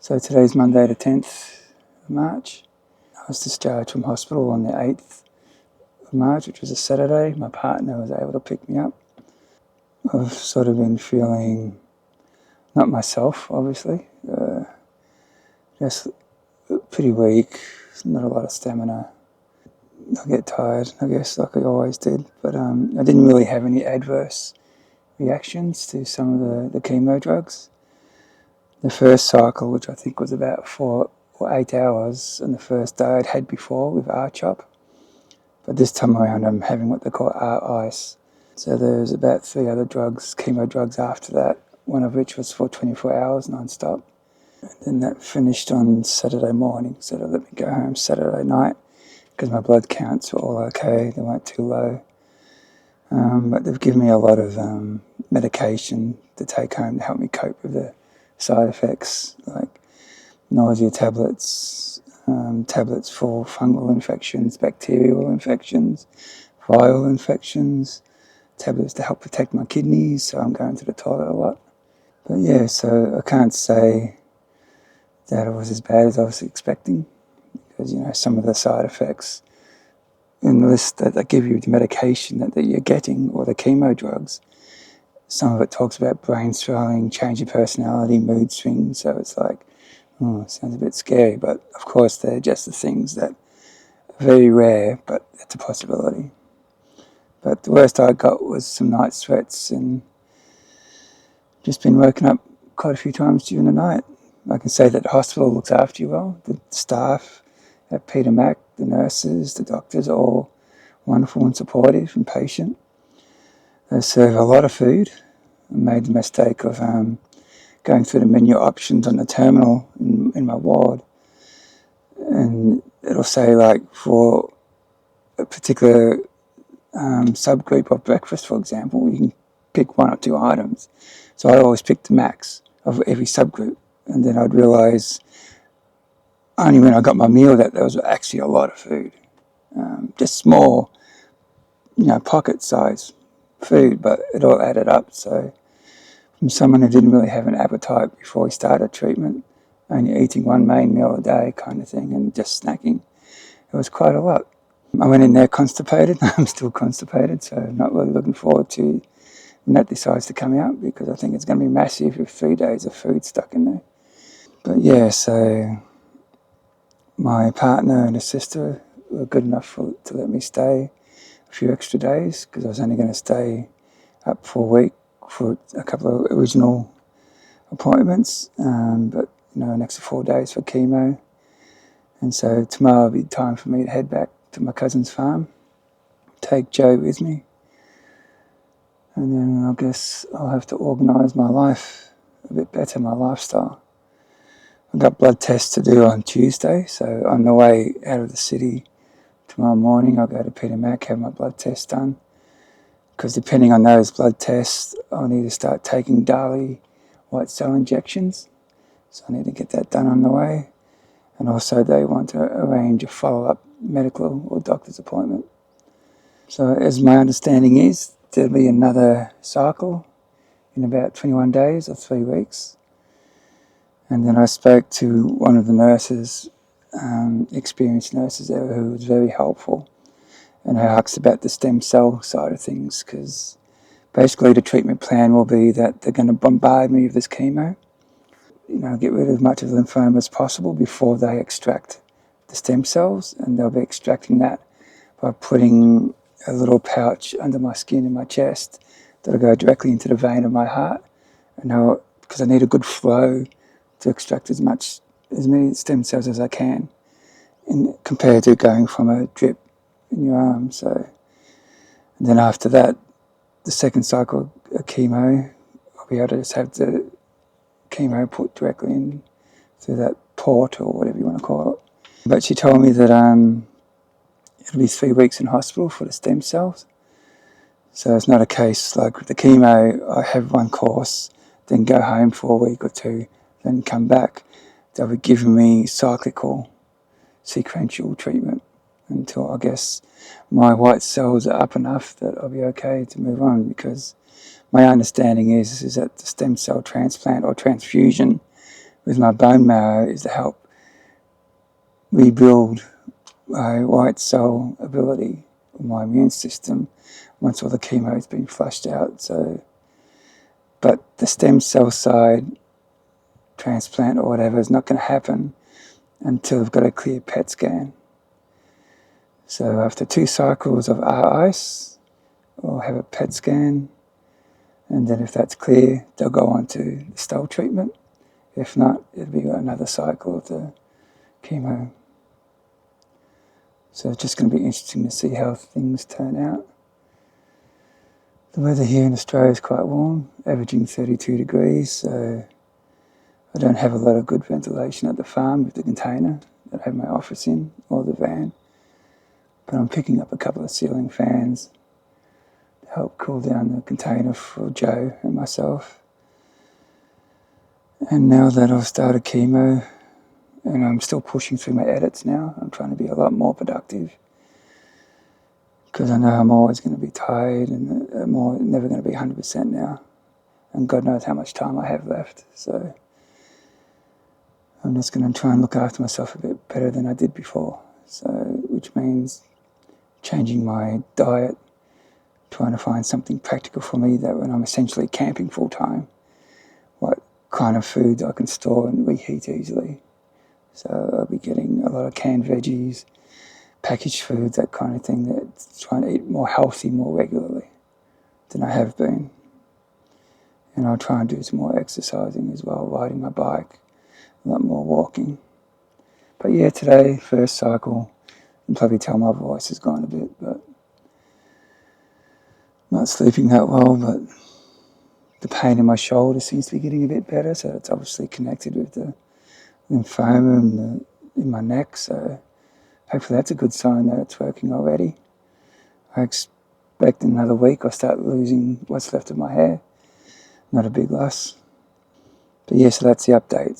So today's Monday the 10th of March. I was discharged from hospital on the 8th of March, which was a Saturday. My partner was able to pick me up. I've sort of been feeling, not myself obviously, just pretty weak, not a lot of stamina. I get tired, I guess, like I always did, but I didn't really have any adverse reactions to some of the chemo drugs. The first cycle, which I think was about 4 or 8 hours, and the first day I'd had before with R-CHOP, but this time around I'm having what they call R-ICE. So there's about 3 other drugs, chemo drugs after that, one of which was for 24 hours non-stop. And then that finished on Saturday morning, so they let me go home Saturday night because my blood counts were all okay, they weren't too low. But they've given me a lot of medication to take home to help me cope with the side effects, like nausea tablets, tablets for fungal infections, bacterial infections, viral infections, tablets to help protect my kidneys, so I'm going to the toilet a lot. But yeah, so I can't say that it was as bad as I was expecting, because some of the side effects in the list that they give you, the medication that you're getting, or the chemo drugs, some of it talks about brain swelling, change of personality, mood swings, so it's like, it sounds a bit scary, but of course they're just the things that are very rare, but it's a possibility. But the worst I got was some night sweats and just been woken up quite a few times during the night. I can say that the hospital looks after you well. The staff at Peter Mac, the nurses, the doctors are all wonderful and supportive and patient. They serve a lot of food. I made the mistake of going through the menu options on the terminal in my ward, and it'll say like for a particular subgroup of breakfast, for example, you can pick 1 or 2 items. So I always picked the max of every subgroup, and then I'd realise only when I got my meal that there was actually a lot of food, just small, pocket size food, but it all added up. So from someone who didn't really have an appetite before he started treatment, only eating 1 main meal a day kind of thing and just snacking, it was quite a lot. I went in there constipated. I'm still constipated, so I'm not really looking forward to when that decides to come out, because I think it's going to be massive with 3 days of food stuck in there. But yeah, so my partner and his sister were good enough to let me stay a few extra days, because I was only going to stay up for a week for a couple of original appointments, but an extra 4 days for chemo. And so tomorrow will be time for me to head back to my cousin's farm, take Joe with me, and then I guess I'll have to organise my life a bit better, my lifestyle. I've got blood tests to do on Tuesday, so on the way out of the city tomorrow morning I'll go to Peter Mac, have my blood test done, because depending on those blood tests I'll need to start taking daily white cell injections, so I need to get that done on the way. And also they want to arrange a follow-up medical or doctor's appointment. So as my understanding is, there'll be another cycle in about 21 days or 3 weeks. And then I spoke to one of the nurses, experienced nurses there, who was very helpful. And I asked about the stem cell side of things, because basically the treatment plan will be that they're going to bombard me with this chemo, get rid of as much of the lymphoma as possible before they extract the stem cells, and they'll be extracting that by putting a little pouch under my skin in my chest that'll go directly into the vein of my heart, and because I need a good flow to extract as many stem cells as I can, compared to going from a drip in your arm. So, and then after that, the second cycle of chemo, I'll be able to just have the chemo put directly in through that port, or whatever you want to call it. But she told me that it'll be 3 weeks in hospital for the stem cells. So it's not a case like with the chemo, I have 1 course, then go home for a week or 2, then come back. They'll be giving me cyclical, sequential treatment until I guess my white cells are up enough that I'll be okay to move on, because my understanding is that the stem cell transplant or transfusion with my bone marrow is to help rebuild my white cell ability of my immune system once all the chemo has been flushed out. But the stem cell side transplant or whatever is not going to happen until we've got a clear PET scan. So after 2 cycles of ice, we'll have a PET scan, and then if that's clear, they'll go on to the stole treatment. If not, it'll be another cycle of the chemo. So it's just going to be interesting to see how things turn out. The weather here in Australia is quite warm, averaging 32 degrees, so I don't have a lot of good ventilation at the farm with the container that I have my office in, or the van. But I'm picking up a couple of ceiling fans to help cool down the container for Joe and myself. And now that I've started chemo, and I'm still pushing through my edits now, I'm trying to be a lot more productive, because I know I'm always going to be tired and I'm never going to be 100% now. And God knows how much time I have left. So I'm just going to try and look after myself a bit better than I did before. So, which means changing my diet, trying to find something practical for me that when I'm essentially camping full time, what kind of foods I can store and reheat easily. So I'll be getting a lot of canned veggies, packaged foods, that kind of thing, that's trying to eat more healthy more regularly than I have been. And I'll try and do some more exercising as well, riding my bike, a lot more walking. But yeah, today, first cycle, you can probably tell my voice has gone a bit, but not sleeping that well, but the pain in my shoulder seems to be getting a bit better, so it's obviously connected with the lymphoma in my neck, so hopefully that's a good sign that it's working already. I expect in another week I'll start losing what's left of my hair. Not a big loss. But yeah, so that's the update.